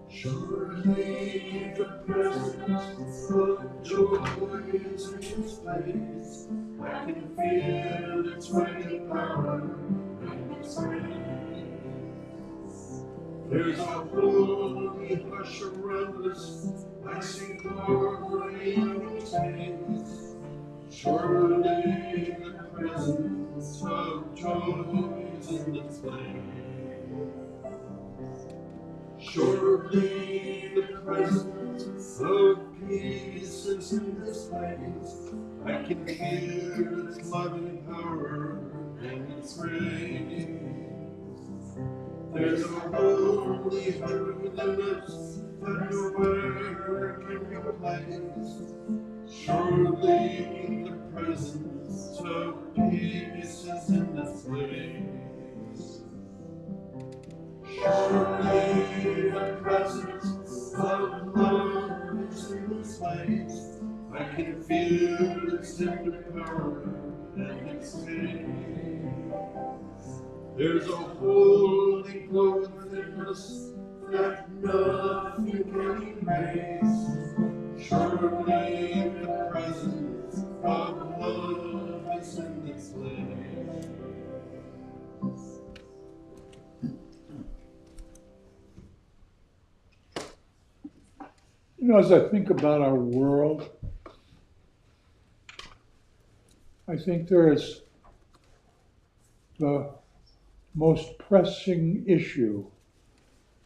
Surely the presence of joy is in this place. I can feel its mighty power and its grace. There's a holy hush around us. I see glory in His face. Surely the presence of joy is in this place. Surely the presence of peace is in this place. I can feel its loving power and its grace. There's a holy heart within us that nowhere can be replaced. Surely the presence of peace is in this place. Surely the presence of love is in this place. I can feel its tender power and its grace. There's a holy glow within us that nothing can erase. Surely the presence of love is in this place. You know, as I think about our world, I think there is the most pressing issue,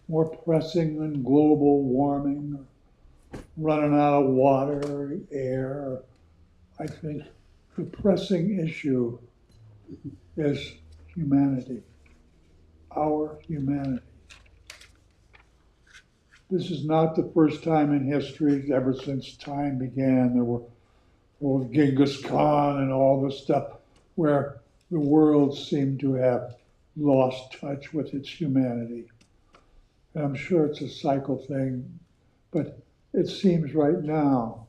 more pressing than global warming, running out of water, air. I think the pressing issue is humanity, our humanity. This is not the first time in history. Ever since time began, there were Genghis Khan and all this stuff where the world seemed to have lost touch with its humanity. And I'm sure it's a cycle thing, but it seems right now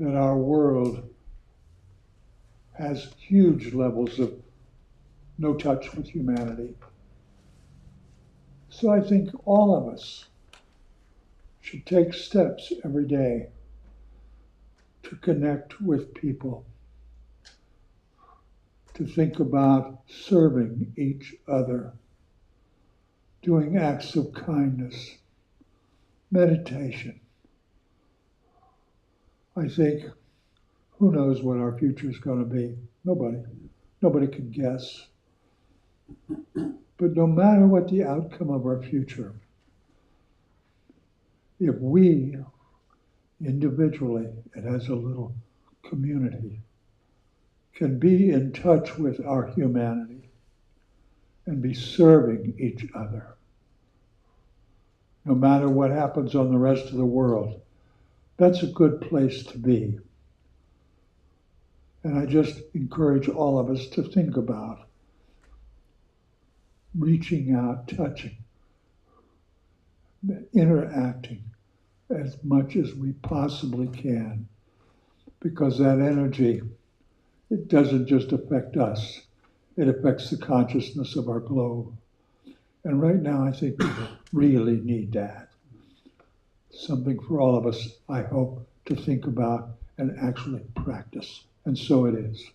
that our world has huge levels of no touch with humanity. So I think all of us should take steps every day to connect with people, to think about serving each other, doing acts of kindness, meditation. I think, who knows what our future is going to be? Nobody can guess. But no matter what the outcome of our future, if we individually and as a little community can be in touch with our humanity and be serving each other, no matter what happens on the rest of the world, that's a good place to be. And I just encourage all of us to think about reaching out, touching, interacting as much as we possibly can, because that energy, it doesn't just affect us, it affects the consciousness of our globe. And right now, I think we really need that. Something for all of us, I hope, to think about and actually practice. And so it is.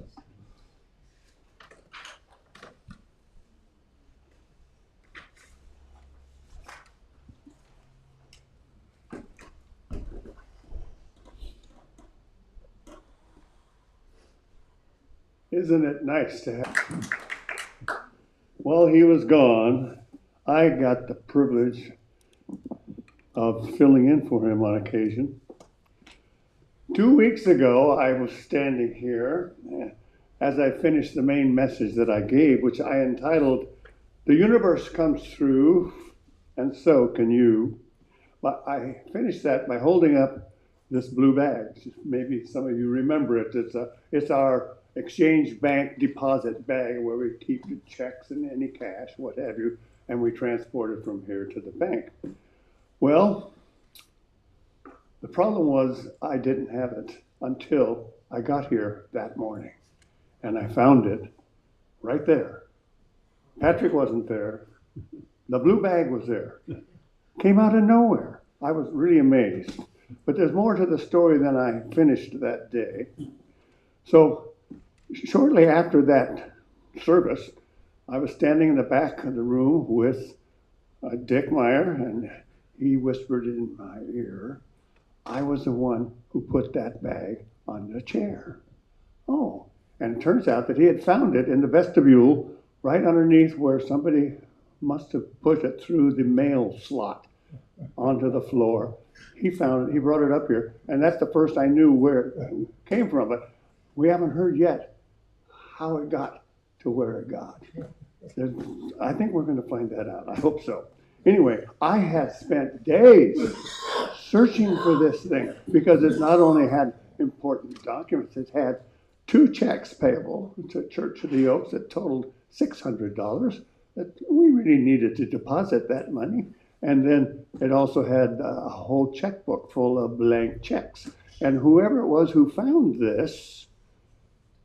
Isn't it nice to have? While he was gone, I got the privilege of filling in for him on occasion. 2 weeks ago, I was standing here as I finished the main message that I gave, which I entitled, "The Universe Comes Through, and So Can You." But I finished that by holding up this blue bag. Maybe some of you remember it. It's our exchange bank deposit bag where we keep the checks and any cash, what have you, and we transport it from here to the bank. Well, the problem was I didn't have it until I got here that morning, and I found it right there. Patrick wasn't there. The blue bag was there. Came out of nowhere. I was really amazed. But there's more to the story than I finished that day. So shortly after that service, I was standing in the back of the room with Dick Meyer, and he whispered in my ear, I was the one who put that bag on the chair. Oh, and it turns out that he had found it in the vestibule right underneath where somebody must have put it through the mail slot onto the floor. He found it, he brought it up here, and that's the first I knew where it came from. But we haven't heard yet how it got to where it got. I think we're going to find that out. I hope so. Anyway, I had spent days searching for this thing because it not only had important documents, it had 2 checks payable to Church of the Oaks that totaled $600 that we really needed to deposit that money. And then it also had a whole checkbook full of blank checks. And whoever it was who found this,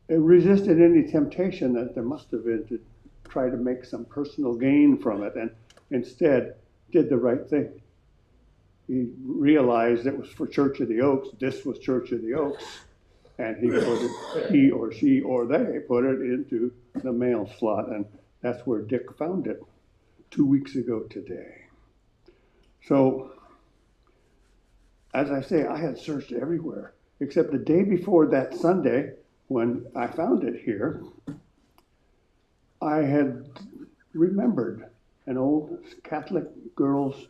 it resisted any temptation that there must have been to try to make some personal gain from it, and instead did the right thing. He realized it was for Church of the Oaks. This was Church of the Oaks. And he or she or they put it into the mail slot. And that's where Dick found it 2 weeks ago today. So, as I say, I had searched everywhere, except the day before that Sunday, when I found it here, I had remembered an old Catholic girls'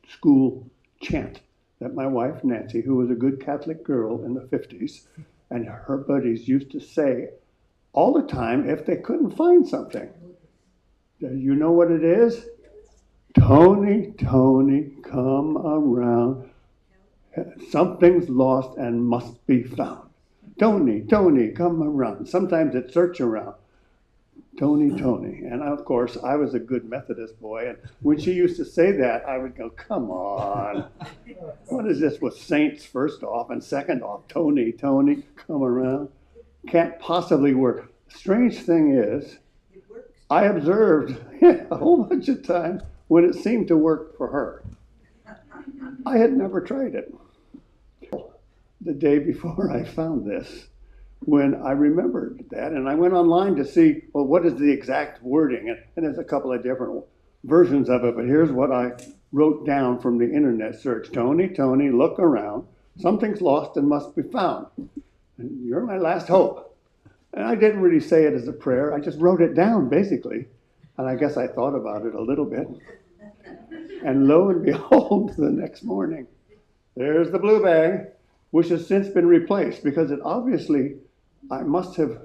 school chant that my wife, Nancy, who was a good Catholic girl in the 50s, and her buddies used to say all the time if they couldn't find something. Do you know what it is? Tony, Tony, come around. Something's lost and must be found. Tony, Tony, come around. Sometimes it's search around. Tony, Tony. And of course, I was a good Methodist boy. And when she used to say that, I would go, come on. What is this with saints first off and second off? Tony, Tony, come around. Can't possibly work. Strange thing is, I observed a whole bunch of times when it seemed to work for her. I had never tried it. The day before I found this, when I remembered that, and I went online to see, well, what is the exact wording? And there's a couple of different versions of it, but here's what I wrote down from the internet search. Tony, Tony, look around. Something's lost and must be found. And you're my last hope. And I didn't really say it as a prayer. I just wrote it down, basically. And I guess I thought about it a little bit. And lo and behold, the next morning, there's the blue bag, which has since been replaced because it obviously, I must have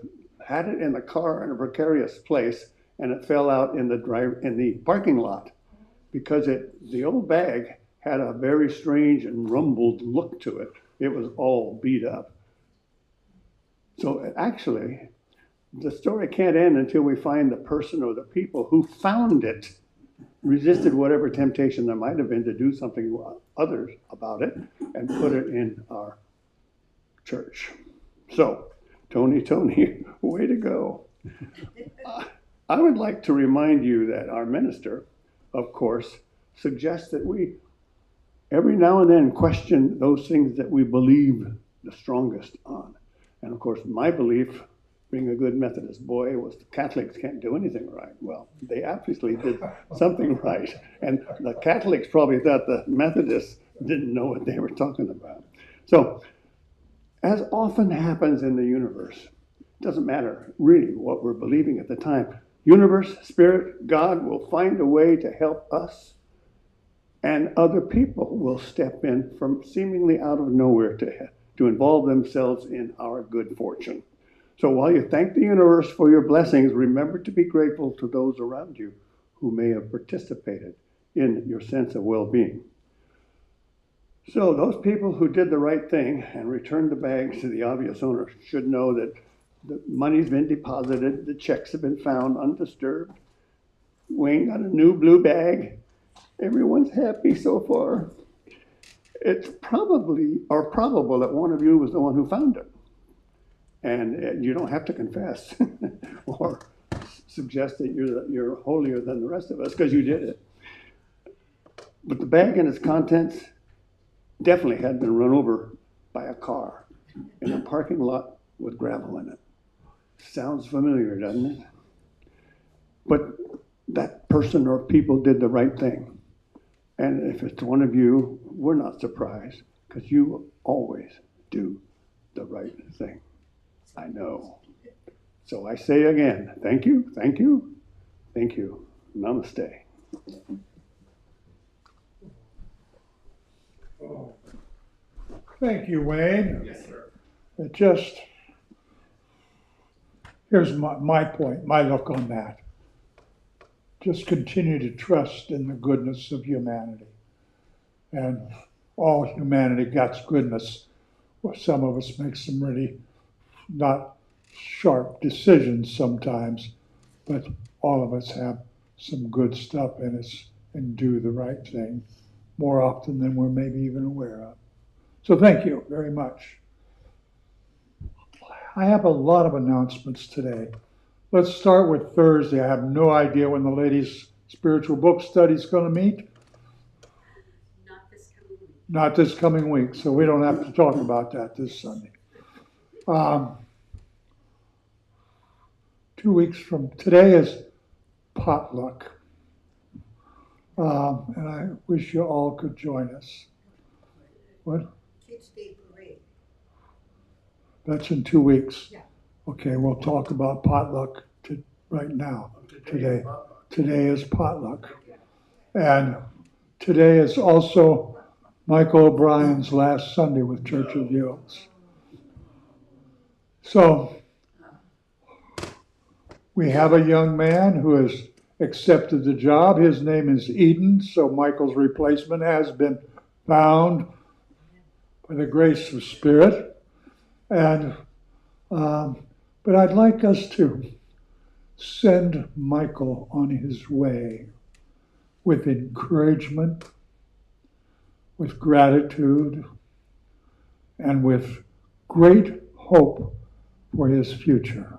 had it in the car in a precarious place, and it fell out in the parking lot because the old bag had a very strange and rumbled look to it. It was all beat up. So actually, the story can't end until we find the person or the people who found it, resisted whatever temptation there might have been to do something others about it, and put it in our church. So, Tony, Tony, way to go. I would like to remind you that our minister, of course, suggests that we every now and then question those things that we believe the strongest on. And of course, my belief, being a good Methodist boy, was the Catholics can't do anything right. Well, they obviously did something right. And the Catholics probably thought the Methodists didn't know what they were talking about. So, as often happens in the universe, it doesn't matter really what we're believing at the time. Universe, Spirit, God will find a way to help us, and other people will step in from seemingly out of nowhere to involve themselves in our good fortune. So while you thank the universe for your blessings, remember to be grateful to those around you who may have participated in your sense of well-being. So those people who did the right thing and returned the bags to the obvious owner should know that the money's been deposited, the checks have been found undisturbed. Wayne got a new blue bag. Everyone's happy so far. It's probable that one of you was the one who found it. And you don't have to confess or suggest that you're holier than the rest of us because you did it. But the bag and its contents definitely had been run over by a car in a parking lot with gravel in it. Sounds familiar, doesn't it? But that person or people did the right thing. And if it's one of you, we're not surprised because you always do the right thing. I know. So I say again, thank you, thank you, thank you. Namaste. Thank you, Wayne. Yes, sir. It just, here's my point, my look on that. Just continue to trust in the goodness of humanity. And all humanity got goodness. Well, some of us make some really not sharp decisions sometimes, but all of us have some good stuff in us and do the right thing more often than we're maybe even aware of. So thank you very much. I have a lot of announcements today. Let's start with Thursday. I have no idea when the ladies' spiritual book study is going to meet. Not this coming week, so we don't have to talk about that this Sunday. 2 weeks from today is potluck. And I wish you all could join us. What? Kids Day Parade. That's in 2 weeks. Yeah. Okay, we'll talk about potluck right now. Today is potluck. And today is also Michael O'Brien's last Sunday with Church of Yields. So we have a young man who has accepted the job. His name is Eden, so Michael's replacement has been found by the grace of Spirit. And but I'd like us to send Michael on his way with encouragement, with gratitude, and with great hope for his future.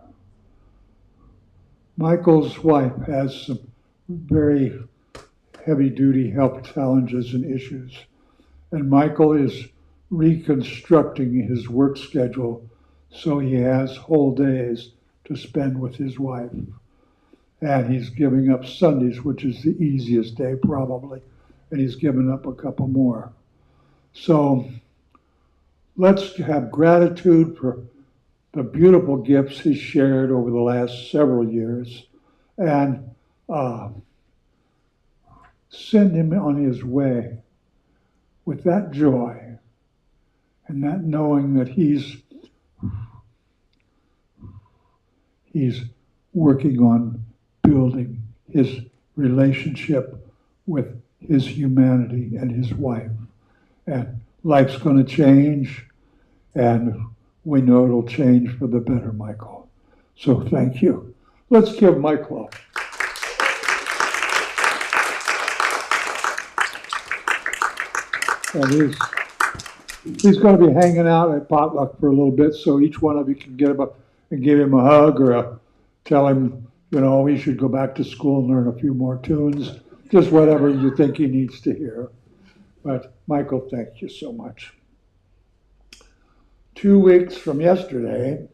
Michael's wife has some very heavy-duty health challenges and issues, and Michael is reconstructing his work schedule so he has whole days to spend with his wife. And he's giving up Sundays, which is the easiest day probably, and he's given up a couple more. So let's have gratitude for the beautiful gifts he's shared over the last several years and send him on his way with that joy and that knowing that he's working on building his relationship with his humanity and his wife. And life's going to change, and we know it'll change for the better, Michael. So thank you. Let's give Michael up. And he's going to be hanging out at potluck for a little bit, so each one of you can get him up and give him a hug or tell him, you know, he should go back to school and learn a few more tunes, just whatever you think he needs to hear. But Michael, thank you so much. 2 weeks from yesterday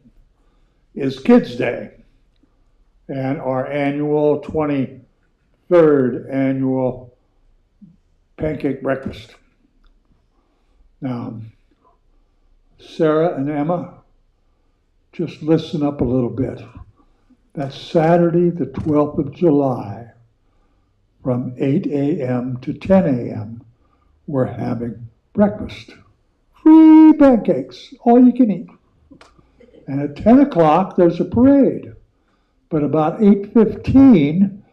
is Kids Day and our annual 23rd annual pancake breakfast. Now, Sarah and Emma, just listen up a little bit. That's Saturday, the 12th of July, from 8 a.m. to 10 a.m., we're having breakfast. Free pancakes, all you can eat. And at 10 o'clock, there's a parade. But about 8:15,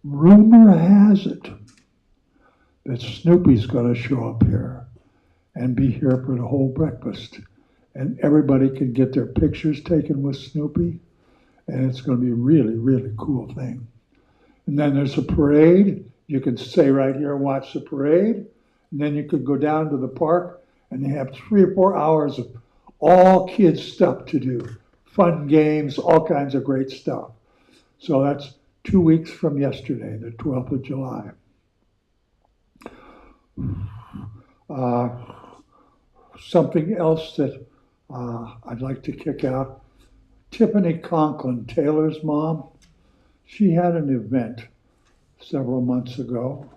rumor has it that Snoopy's going to show up here and be here for the whole breakfast. And everybody can get their pictures taken with Snoopy. And it's going to be a really, really cool thing. And then there's a parade. You can stay right here and watch the parade. And then you could go down to the park and they have 3 or 4 hours of all kids stuff to do, fun games, all kinds of great stuff. So that's 2 weeks from yesterday, the 12th of July. Something else that I'd like to kick out, Tiffany Conklin, Taylor's mom, she had an event several months ago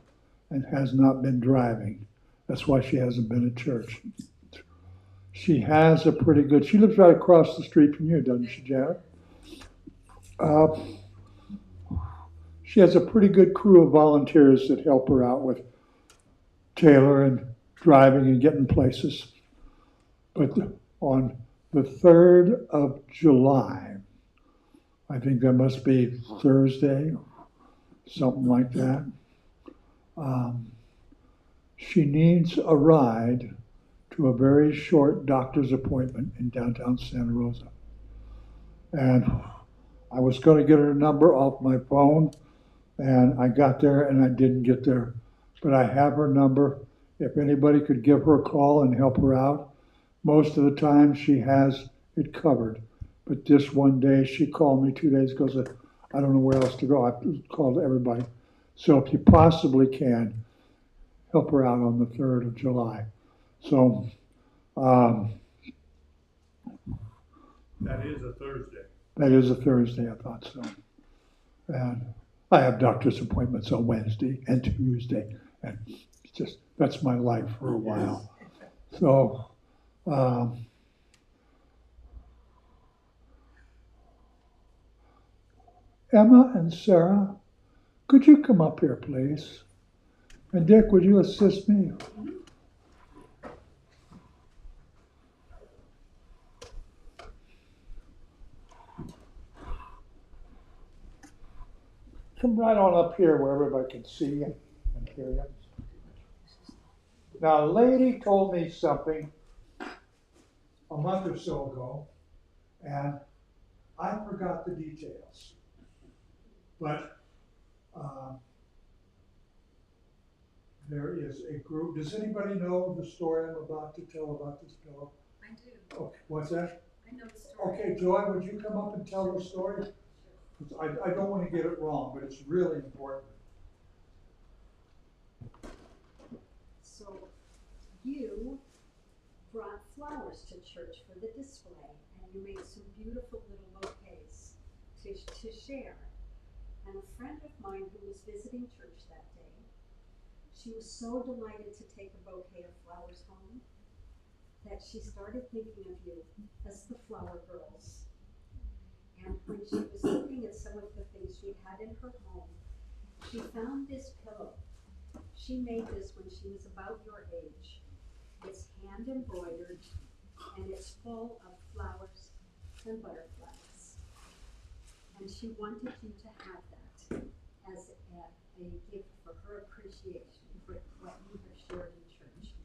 and has not been driving. That's why she hasn't been at church. She has a pretty good, she lives right across the street from you, doesn't she, Janet? She has a pretty good crew of volunteers that help her out with Taylor and driving and getting places. But on the 3rd of July, I think that must be Thursday, something like that, she needs a ride to a very short doctor's appointment in downtown Santa Rosa. And I was going to get her number off my phone, and I got there and I didn't get there. But I have her number. If anybody could give her a call and help her out, most of the time she has it covered. But this one day she called me 2 days ago, said, I don't know where else to go. I called everybody. So if you possibly can, help her out on the 3rd of July. So That is a Thursday. that is a Thursday, I thought so. And I have doctor's appointments on Wednesday and Tuesday. And it's just, that's my life for a while. So, Emma and Sarah, could you come up here, please? And Dick, would you assist me? Come right on up here where everybody can see you and hear you. Now, a lady told me something a month or so ago, and I forgot the details. But there is a group. Does anybody know the story I'm about to tell about this pillow? I do. Okay, what's that? I know the story. Okay, Joy, would you come up and tell the story? I don't want to get it wrong, but it's really important. So you brought flowers to church for the display, and you made some beautiful little bouquets to share. And a friend of mine who was visiting church that day, she was so delighted to take a bouquet of flowers home that she started thinking of you as the flower girls. And when she was looking at some of the things she had in her home, she found this pillow. She made this when she was about your age. It's hand embroidered and it's full of flowers and butterflies. And she wanted you to have that as a gift for her appreciation for what you have shared in church.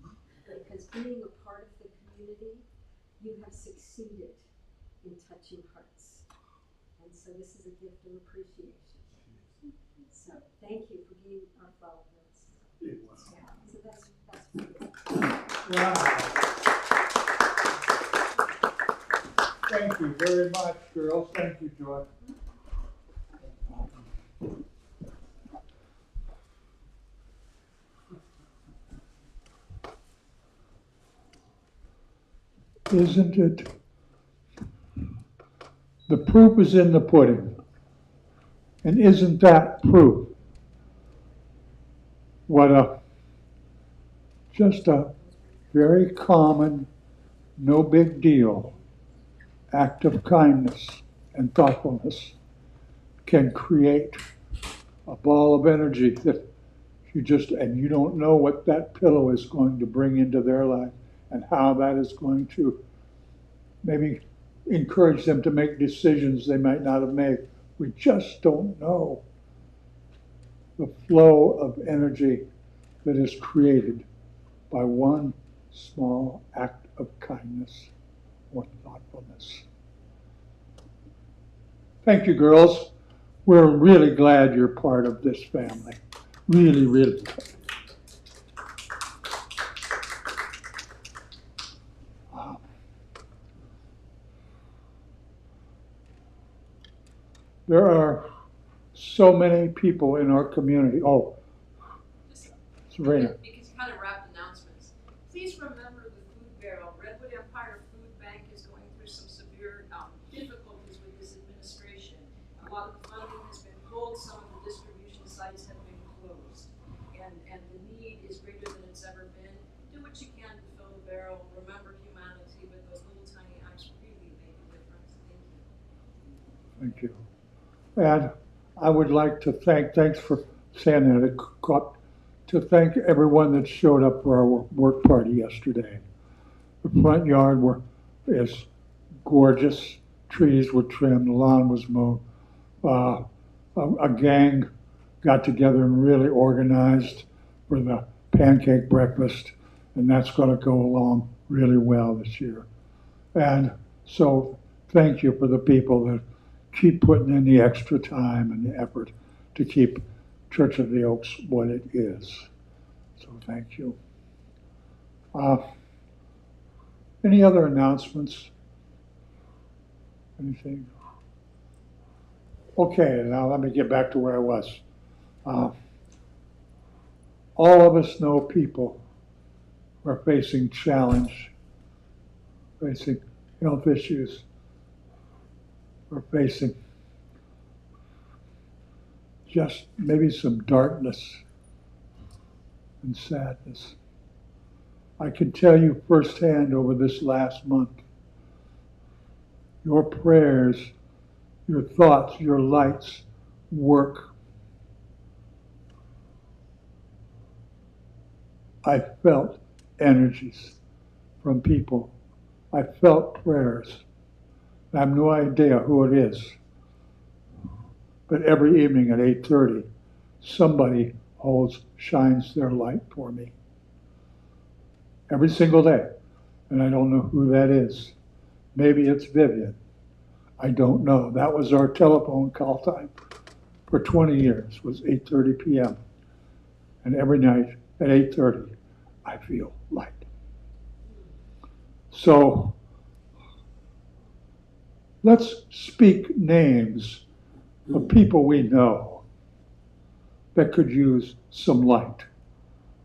Because being a part of the community, you have succeeded in touching hearts. And so this is a gift of appreciation. So thank you for being our flower girls. Yeah, so that's Wow. Thank you very much, girls. Thank you, Joy. Isn't it? The proof is in the pudding. And isn't that proof? What just a very common, no big deal act of kindness and thoughtfulness can create a ball of energy that you don't know what that pillow is going to bring into their life and how that is going to maybe encourage them to make decisions they might not have made. We just don't know the flow of energy that is created by one small act of kindness or thoughtfulness. Thank you, girls. We're really glad you're part of this family. Really, really. There are so many people in our community. Oh, Just Sabrena. because you kind of wrapped announcements. Please remember the food barrel. Redwood Empire Food Bank is going through some severe difficulties with this administration. A lot of the funding has been pulled. Some of the distribution sites have been closed, and the need is greater than it's ever been. Do what you can to fill the barrel. Remember humanity, but those little tiny acts really make a difference. Thank you. Thank you. And I would like to thanks for saying that, to thank everyone that showed up for our work party yesterday. The front yard is gorgeous. Trees were trimmed, the lawn was mowed. A gang got together and really organized for the pancake breakfast, and that's going to go along really well this year. And so thank you for the people that keep putting in the extra time and the effort to keep Church of the Oaks what it is. So thank you. Any other announcements? Anything? Okay, now let me get back to where I was. All of us know people who are facing challenge, facing health issues, or facing just maybe some darkness and sadness. I can tell you firsthand over this last month, your prayers, your thoughts, your lights work. I felt energies from people. I felt prayers. I have no idea who it is. But every evening at 8:30, somebody shines their light for me. Every single day. And I don't know who that is. Maybe it's Vivian. I don't know. That was our telephone call time for 20 years, was 8:30 p.m. And every night at 8:30, I feel light. So let's speak names of people we know that could use some light,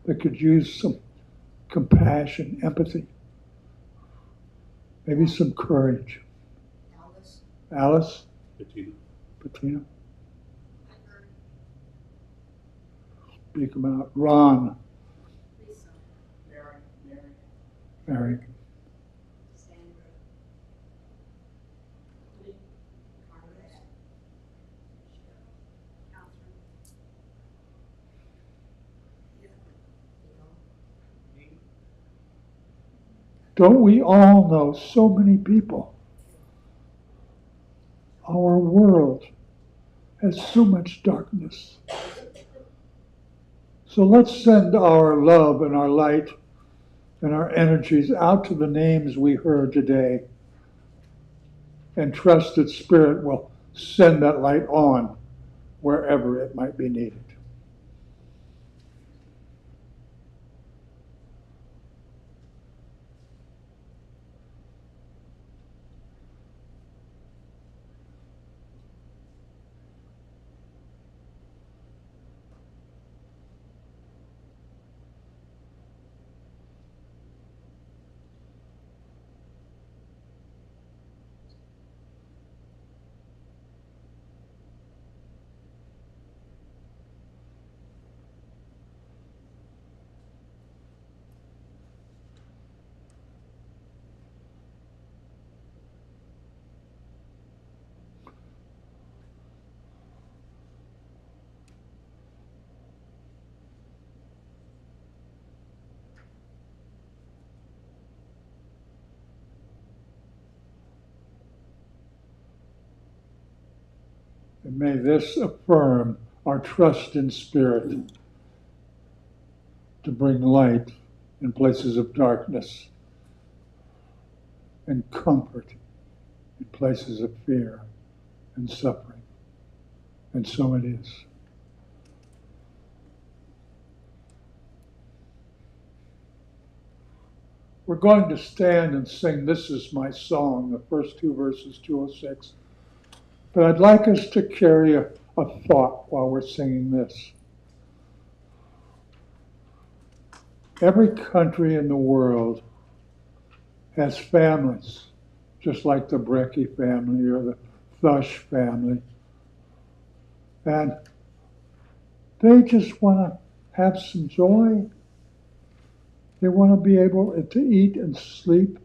that could use some compassion, empathy, maybe some courage. Alice? Bettina? Speak them out. Ron? Mary? Don't we all know so many people? Our world has so much darkness. So let's send our love and our light and our energies out to the names we heard today, and trust that Spirit will send that light on wherever it might be needed. And may this affirm our trust in Spirit to bring light in places of darkness and comfort in places of fear and suffering. And so it is. We're going to stand and sing This Is My Song, the first two verses, 206. But I'd like us to carry a thought while we're singing this. Every country in the world has families, just like the Brecky family or the Thush family. And they just want to have some joy. They want to be able to eat and sleep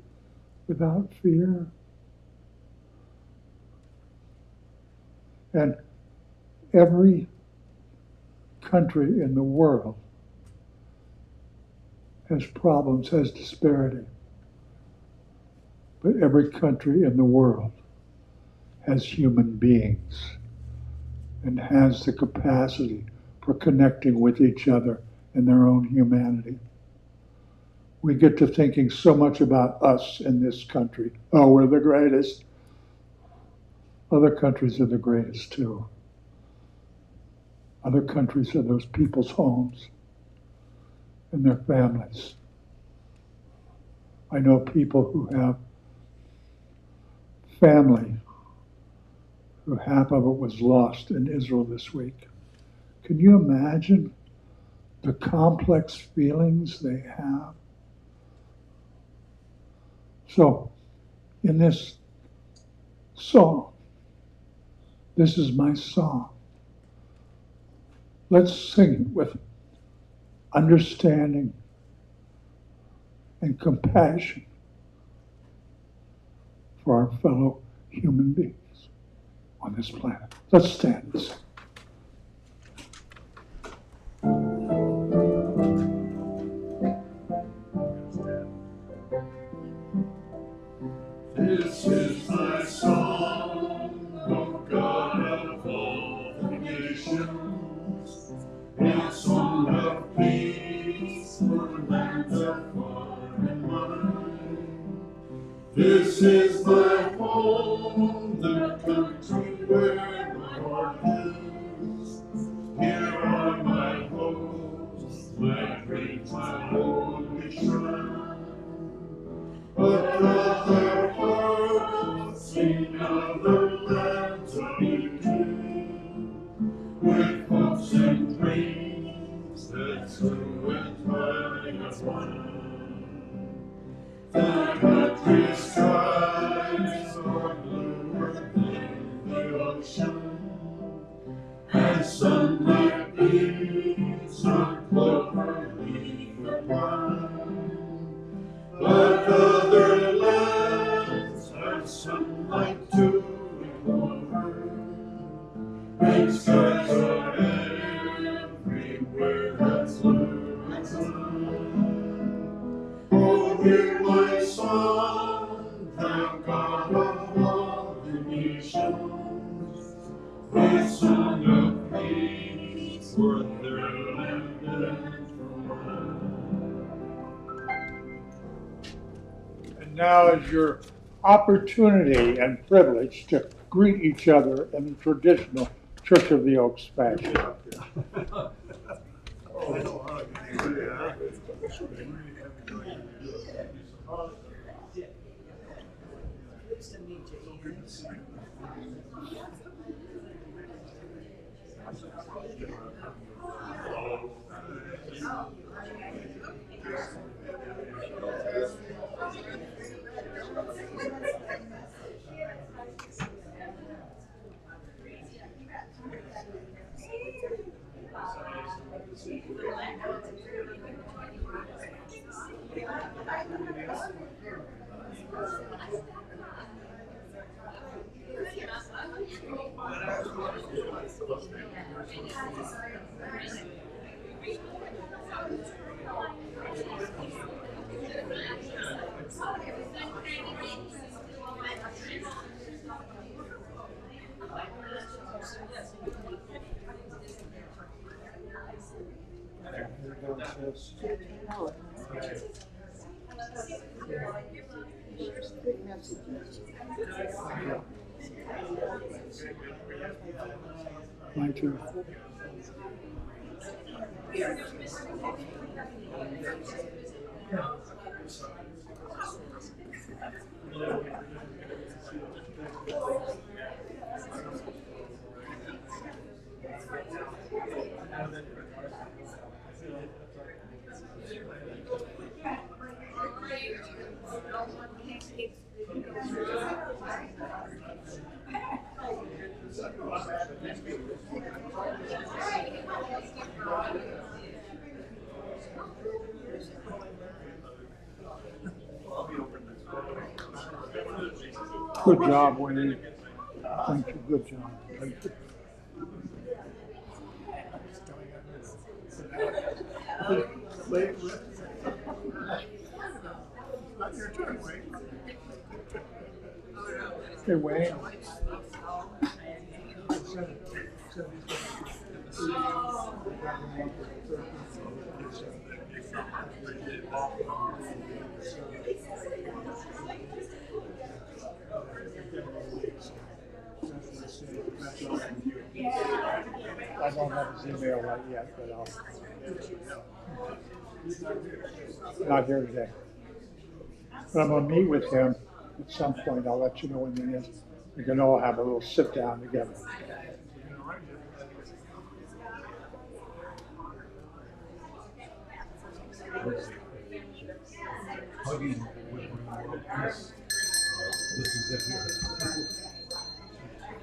without fear. And every country in the world has problems, has disparity. But every country in the world has human beings and has the capacity for connecting with each other in their own humanity. We get to thinking so much about us in this country. Oh, we're the greatest. Other countries are the greatest too. Other countries are those people's homes and their families. I know people who have family who half of it was lost in Israel this week. Can you imagine the complex feelings they have? So, in this song, this is my song. Let's sing it with understanding and compassion for our fellow human beings on this planet. Let's stand and sing. This is my song, O God of all the nations, a song of peace for lands afar and wide. This is my home, the country where my heart lives. Here are my hopes, my dreams, my holy shrine. But other hearts in other lands are beating, with hopes and dreams that through and by as one. The country's skies are bluer than the ocean, and sunlight beams on clover leaf and vine. But other lands have sunlight too and clover. Red skies are everywhere, that's blue and sun. Oh, hear my song, thou God of all the nations, a song of peace for their land and for mine. And now is your opportunity and privilege to greet each other in the traditional Church of the Oaks fashion. My turn. Good job, Wayne. Thank you, good job. Thank you. Hey, Wayne. I don't have his email right yet, but I'll. Not here today. But I'm gonna meet with him at some point. I'll let you know when it is. We can all have a little sit down together. Hugging. This is it here.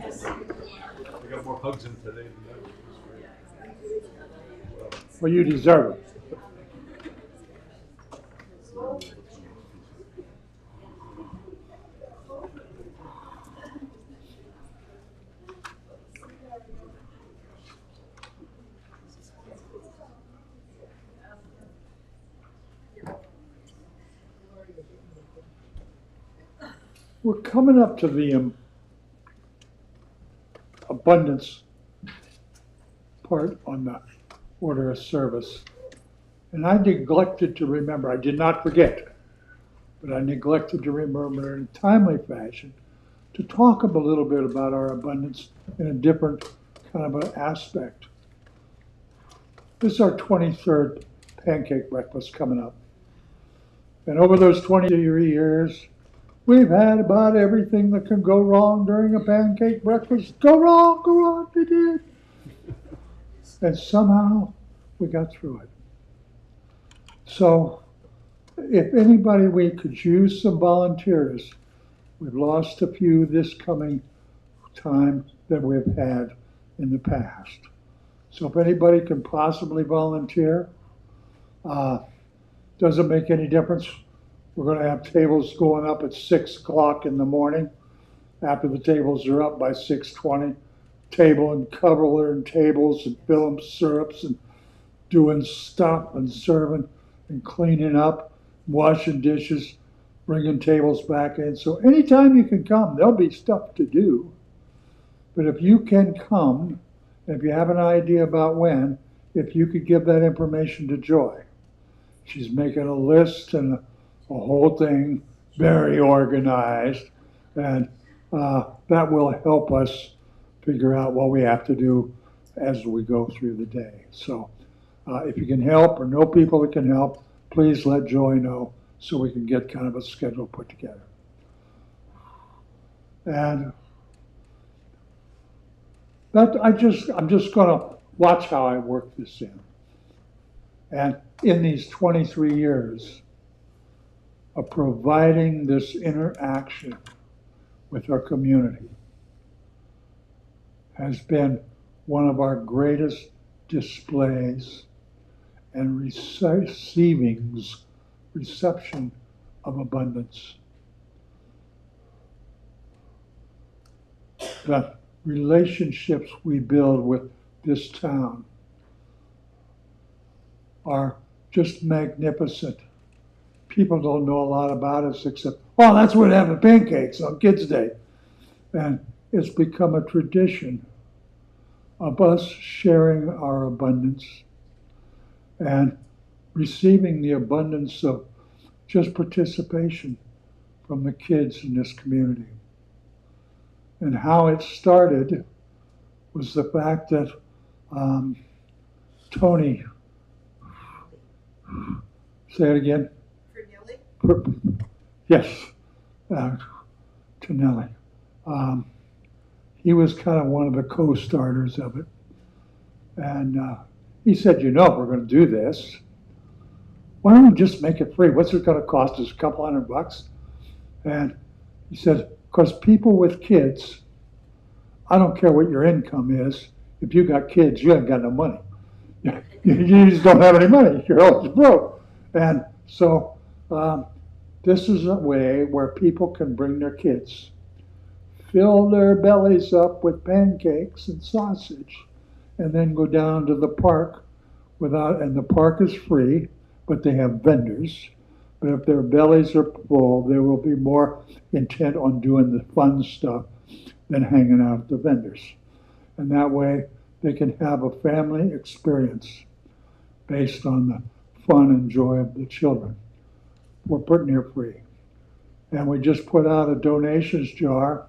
I got more hugs in today than ever. Well, you deserve it. We're coming up to the abundance part on the order of service. And I neglected to remember, I did not forget, but I neglected to remember in a timely fashion to talk a little bit about our abundance in a different kind of an aspect. This is our 23rd pancake breakfast coming up. And over those 23 years, we've had about everything that can go wrong during a pancake breakfast. Go wrong, we did. And somehow we got through it. So if anybody, we could use some volunteers. We've lost a few this coming time that we've had in the past. So if anybody can possibly volunteer, doesn't make any difference. We're going to have tables going up at 6 o'clock in the morning. After the tables are up by 6:20, table and cover and tables and filling syrups and doing stuff and serving and cleaning up, washing dishes, bringing tables back in. So anytime you can come, there'll be stuff to do. But if you can come, if you have an idea about when, if you could give that information to Joy. She's making a list and a whole thing, very organized, and that will help us figure out what we have to do as we go through the day. So if you can help or know people that can help, please let Joy know so we can get kind of a schedule put together. And that I'm just going to watch how I work this in. And in these 23 years of providing this interaction with our community has been one of our greatest displays and reception of abundance. The relationships we build with this town are just magnificent. People don't know a lot about us except, oh, that's what having pancakes on Kids' Day. And it's become a tradition of us sharing our abundance and receiving the abundance of just participation from the kids in this community. And how it started was the fact that Tony, say it again. Yes, Tonelli. He was kind of one of the co-starters of it. And he said, you know, if we're going to do this, why don't we just make it free? What's it going to cost us? A couple $100? And he said, because people with kids, I don't care what your income is. If you got kids, you ain't got no money. You just don't have any money. You're always broke. And so this is a way where people can bring their kids, fill their bellies up with pancakes and sausage, and then go down to the park and the park is free, but they have vendors. But if their bellies are full, they will be more intent on doing the fun stuff than hanging out at the vendors. And that way they can have a family experience based on the fun and joy of the children. We're pretty near free. And we just put out a donations jar.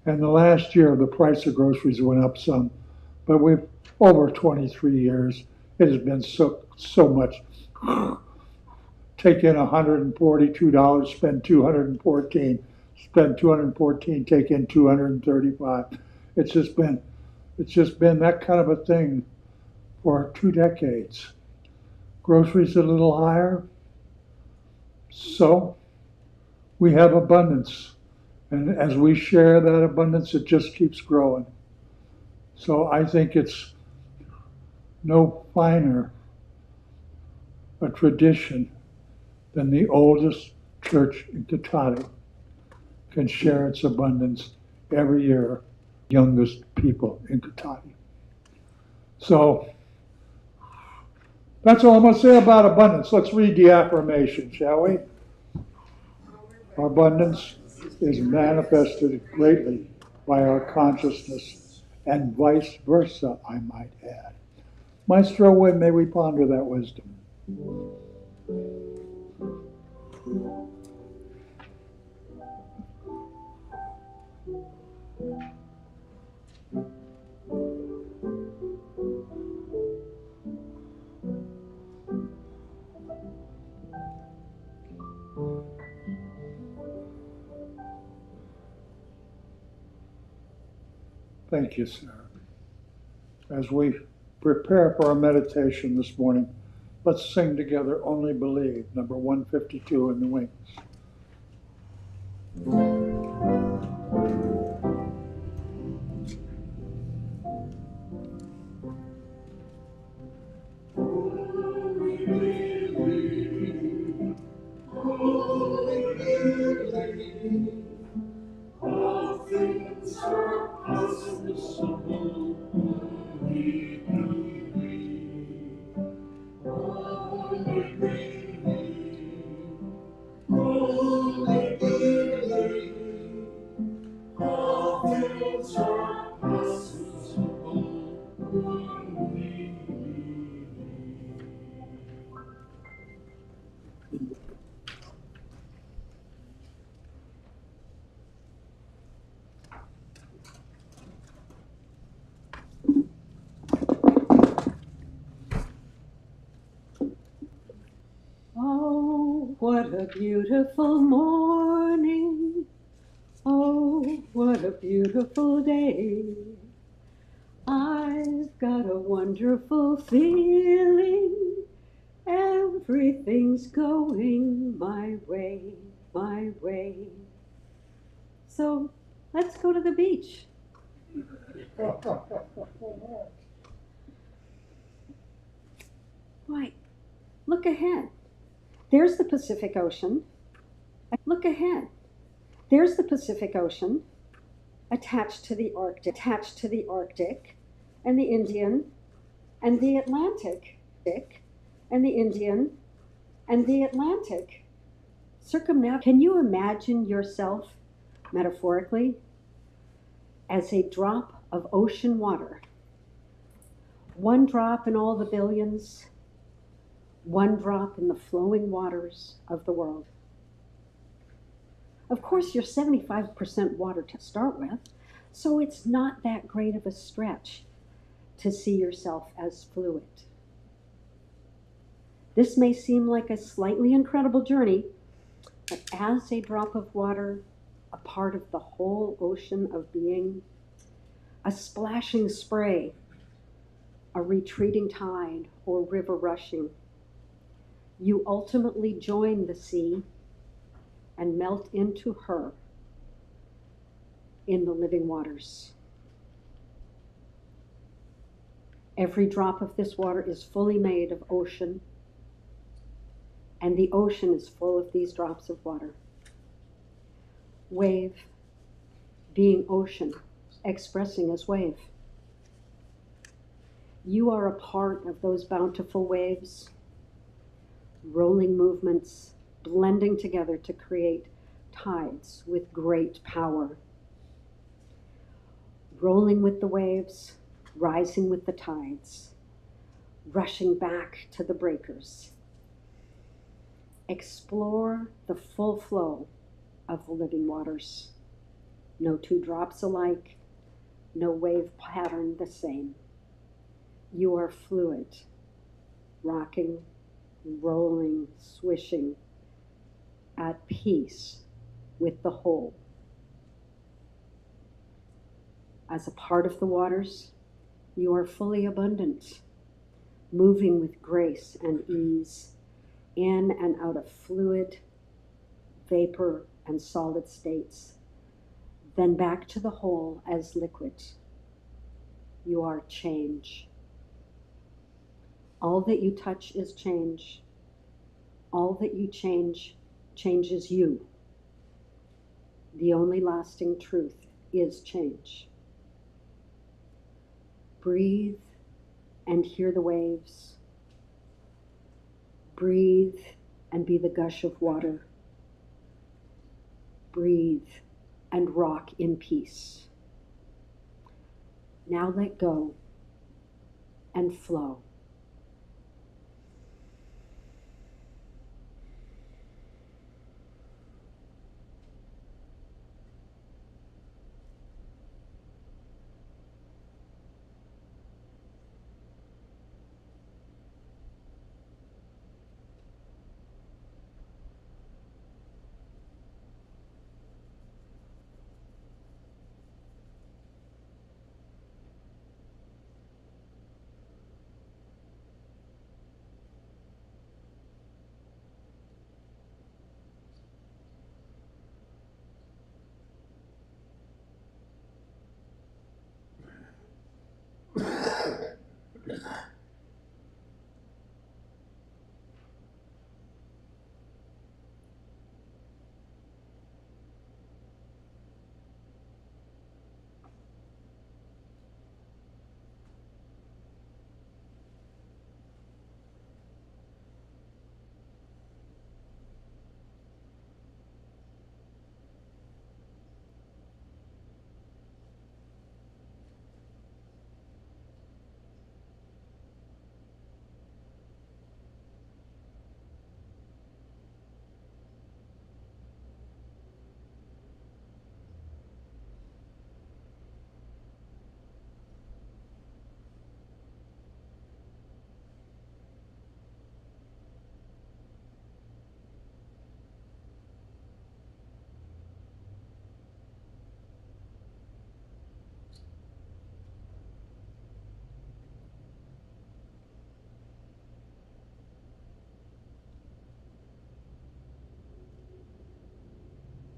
And the last year, the price of groceries went up some, but over 23 years, it has been so much. Take in $142, spend $214, spend $214, take in $235. It's just been that kind of a thing for 2 decades. Groceries a little higher, so we have abundance. And as we share that abundance, it just keeps growing. So I think it's no finer a tradition than the oldest church in Cotati can share its abundance every year, youngest people in Cotati. So that's all I'm going to say about abundance. Let's read the affirmation, shall we? Our abundance is manifested greatly by our consciousness, and vice versa, I might add. Maestro, when may we ponder that wisdom? Thank you, Sarah. As we prepare for our meditation this morning, let's sing together Only Believe, number 152 in the wings. All things are possible. Only believe. Only believe. Only believe. All things are possible. Only believe. Oh, what a beautiful morning. Oh, what a beautiful day. I've got a wonderful feeling. Everything's going my way, my way. So let's go to the beach. Why, look ahead. There's the Pacific Ocean. Look ahead. There's the Pacific Ocean attached to the Arctic, and the Indian, and the Atlantic, and the Indian, and the Atlantic. Can you imagine yourself, metaphorically, as a drop of ocean water? One drop in all the billions, one drop in the flowing waters of the world. Of course, you're 75% water to start with, so it's not that great of a stretch to see yourself as fluid. This may seem like a slightly incredible journey, but as a drop of water, a part of the whole ocean of being, a splashing spray, a retreating tide, or river rushing, You ultimately join the sea and melt into her in the living waters. Every drop of this water is fully made of ocean, and the ocean is full of these drops of water. Wave, being ocean, expressing as wave. You are a part of those bountiful waves, rolling movements, blending together to create tides with great power. Rolling with the waves, rising with the tides, rushing back to the breakers. Explore the full flow of the living waters. No two drops alike, no wave pattern the same. You are fluid, rocking, rolling, swishing, at peace with the whole. As a part of the waters, you are fully abundant, moving with grace and ease, in and out of fluid, vapor, and solid states, then back to the whole as liquid. You are change. All that you touch is change. All that you change changes you. The only lasting truth is change. Breathe and hear the waves. Breathe and be the gush of water. Breathe and rock in peace. Now let go and flow.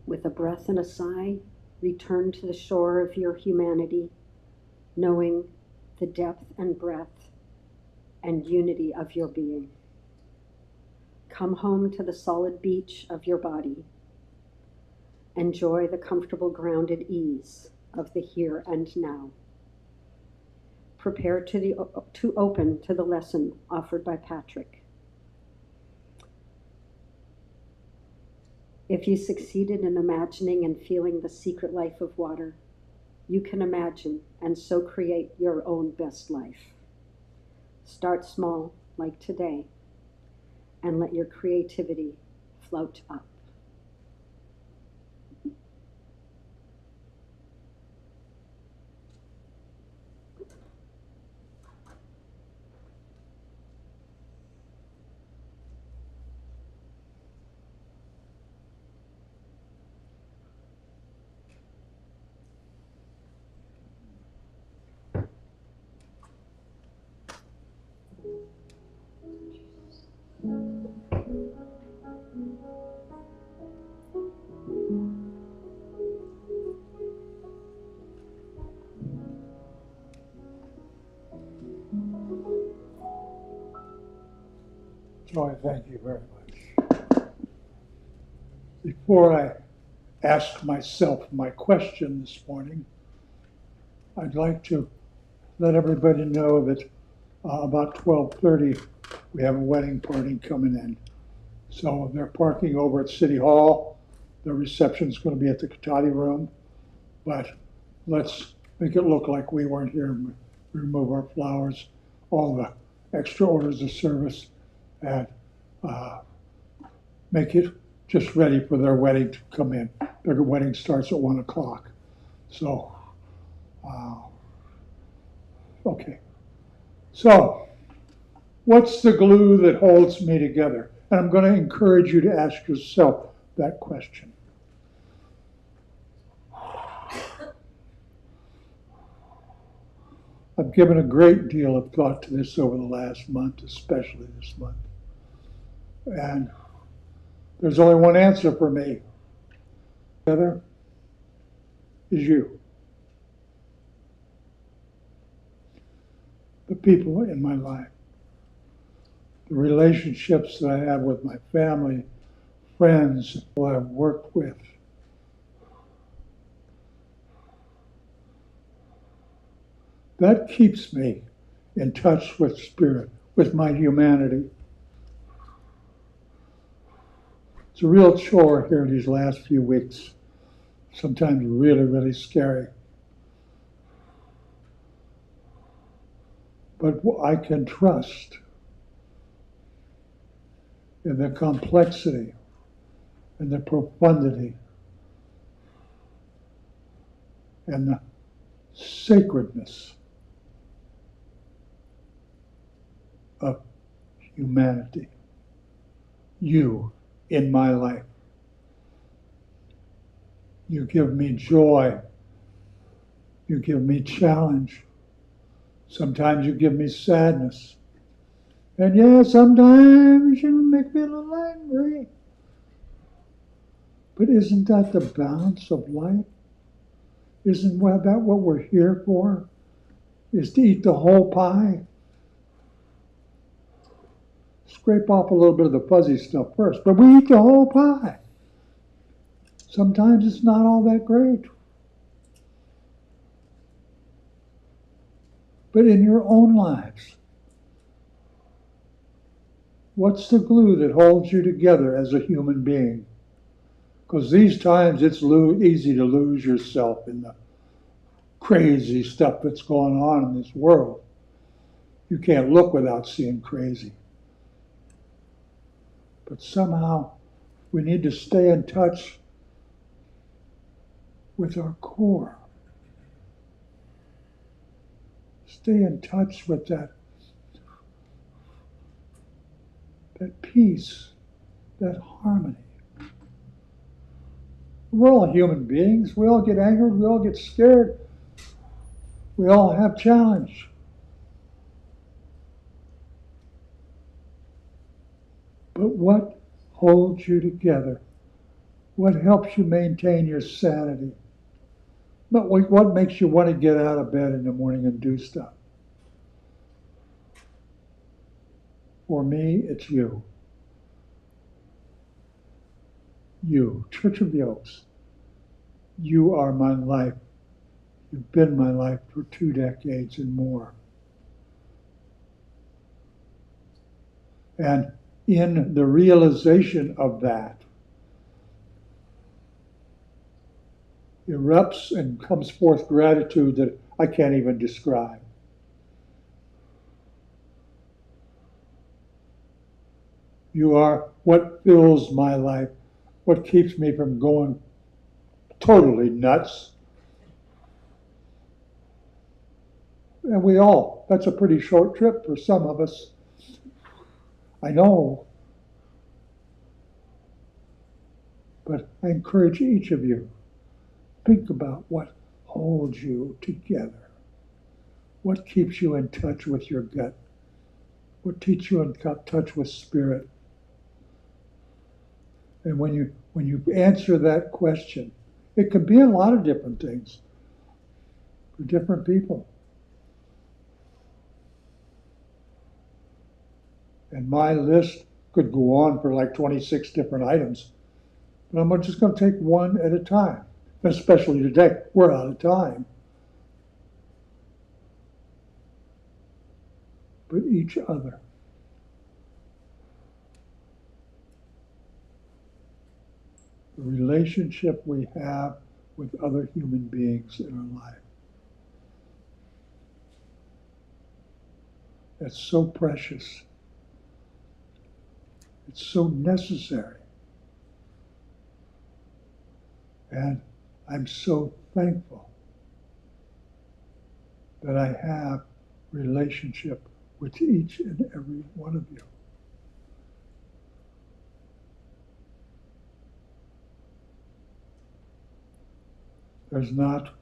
With a breath and a sigh, return to the shore of your humanity, knowing the depth and breadth and unity of your being. Come home to the solid beach of your body. Enjoy the comfortable grounded ease of the here and now. Prepare to open to the lesson offered by Patrick. If you succeeded in imagining and feeling the secret life of water, you can imagine and so create your own best life. Start small, like today, and let your creativity float up. Joy, thank you very much. Before I ask myself my question this morning, I'd like to let everybody know that about 12:30, we have a wedding party coming in. So they're parking over at City Hall. The reception's going to be at the McCarty room, but let's make it look like we weren't here. Remove our flowers, all the extra orders of service, and make it just ready for their wedding to come in. Their wedding starts at 1 o'clock. So, okay. So, what's the glue that holds me together? And I'm going to encourage you to ask yourself that question. I've given a great deal of thought to this over the last month, especially this month. And there's only one answer for me. Together is you. The people in my life. The relationships that I have with my family, friends, who I've worked with. That keeps me in touch with spirit, with my humanity. It's a real chore here these last few weeks. Sometimes really, really scary. But I can trust in the complexity and the profundity and the sacredness of humanity. You in my life. You give me joy. You give me challenge. Sometimes you give me sadness. And yeah, sometimes you make me a little angry. But isn't that the balance of life? Isn't that what we're here for? Is to eat the whole pie? Scrape off a little bit of the fuzzy stuff first, but we eat the whole pie. Sometimes it's not all that great. But in your own lives, what's the glue that holds you together as a human being? Because these times it's easy to lose yourself in the crazy stuff that's going on in this world. You can't look without seeing crazy. But somehow we need to stay in touch with our core. Stay in touch with that peace, that harmony. We're all human beings. We all get angered. We all get scared. We all have challenge. But what holds you together? What helps you maintain your sanity? But what makes you want to get out of bed in the morning and do stuff? For me, it's you. You, Church of the Oaks. You are my life. You've been my life for 2 decades and more. And in the realization of that, erupts and comes forth gratitude that I can't even describe. You are what fills my life, what keeps me from going totally nuts. And that's a pretty short trip for some of us. I know. But I encourage each of you, think about what holds you together. What keeps you in touch with your gut? What keeps you in touch with spirit? And when you answer that question, it can be a lot of different things for different people. And my list Could go on for like 26 different items, but I'm just going to take one at a time. Especially today, we're out of time. But each other. The relationship we have with other human beings in our life. That's so precious. It's so necessary. And I'm so thankful that I have relationship with each and every one of you. There's not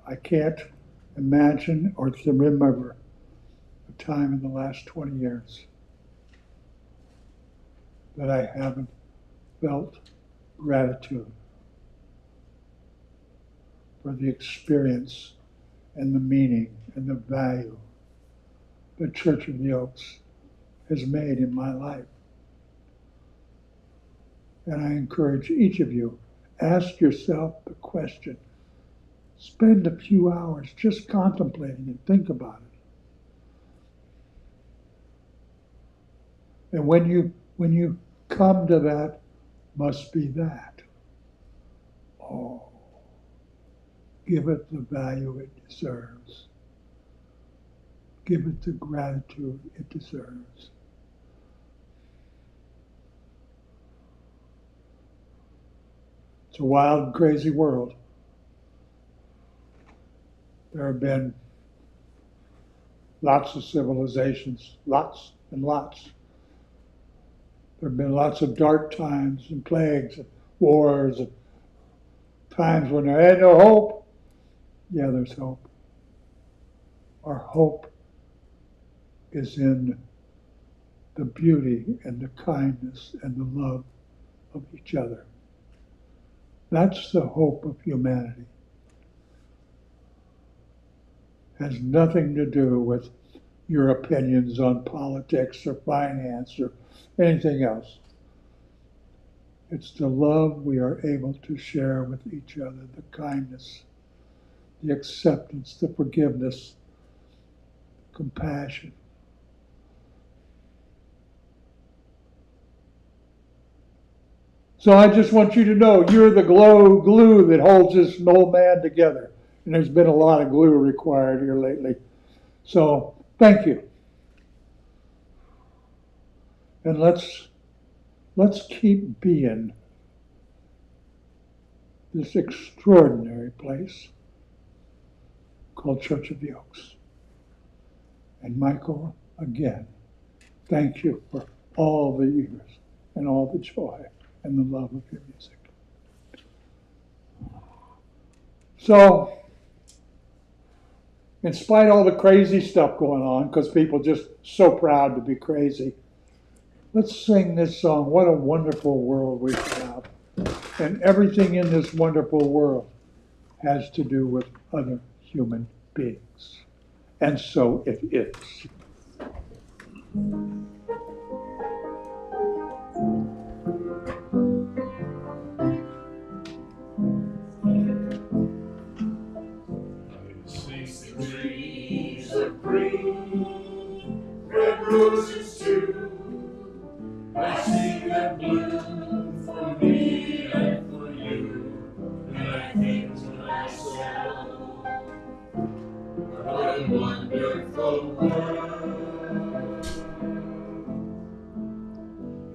I can't imagine or to remember a time in the last 20 years that I haven't felt gratitude for the experience and the meaning and the value that Church of the Oaks has made in my life. And I encourage each of you, ask yourself the question. Spend a few hours just contemplating and think about it. And when you come to that, must be that. Oh, give it the value it deserves. Give it the gratitude it deserves. It's a wild, crazy world. There have been lots of civilizations, lots and lots. There have been lots of dark times and plagues and wars and times when there had no hope. Yeah, there's hope. Our hope is in the beauty and the kindness and the love of each other. That's the hope of humanity. Has nothing to do with your opinions on politics or finance or anything else. It's the love we are able to share with each other, the kindness, the acceptance, the forgiveness, compassion. So I just want you to know you're the glue that holds this old man together. And there's been a lot of glue required here lately. So thank you. And let's keep being this extraordinary place called Church of the Oaks. And Michael, again, thank you for all the years and all the joy and the love of your music. So, in spite of all the crazy stuff going on, because people are just so proud to be crazy, let's sing this song, What a Wonderful World We Have. And everything in this wonderful world has to do with other human beings. And so it is. Trees of green, red roses too. I see them bloom for me and for you. And I think to myself, what a wonderful world.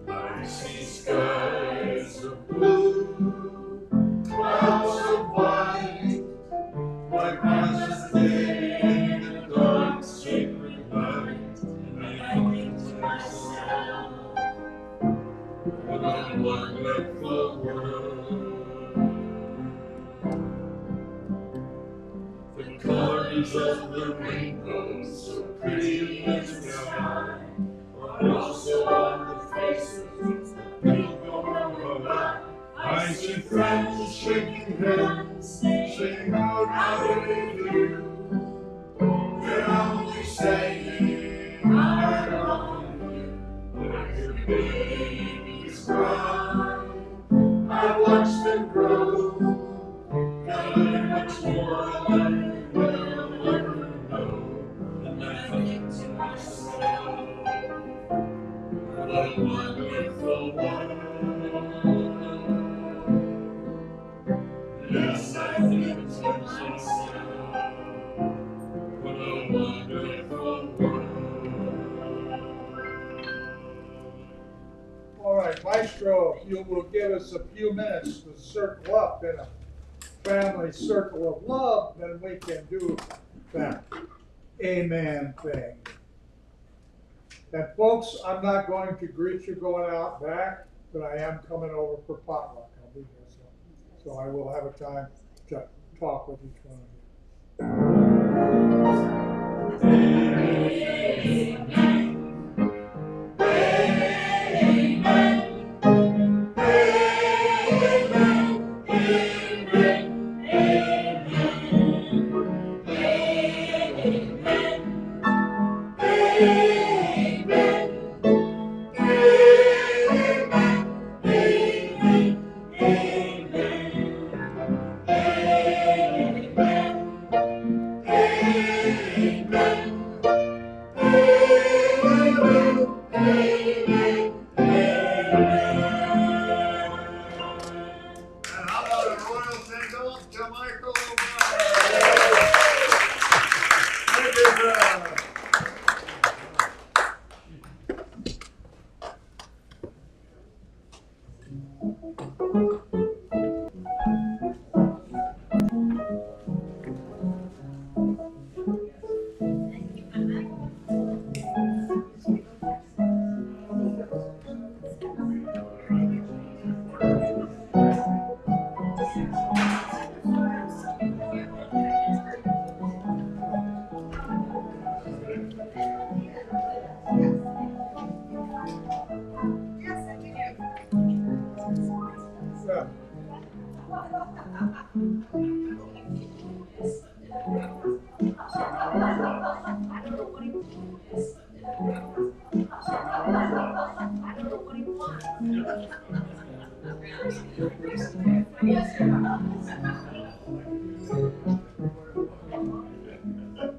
I see skies of blue, clouds of white, like roses day in the dark sacred night. And I think to myself, what a wonderful world. The colors of the rainbow, so pretty in the sky, are also on the faces of people going by. I see friends shaking hands, saying, how do you do? wonderful world. All right, Maestro, if you will give us a few minutes to circle up in a family circle of love, then we can do that amen thing. And folks, I'm not going to greet you going out back, but I am coming over for potluck. I'll be here soon. So I will have a time to talk with each one of you.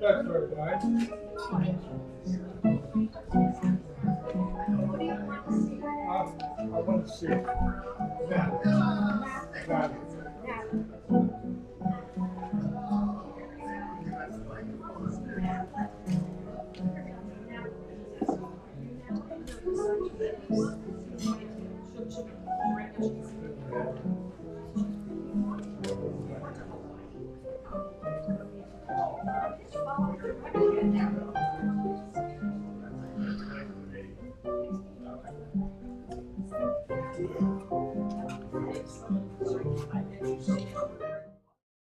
That's very nice. I want to see.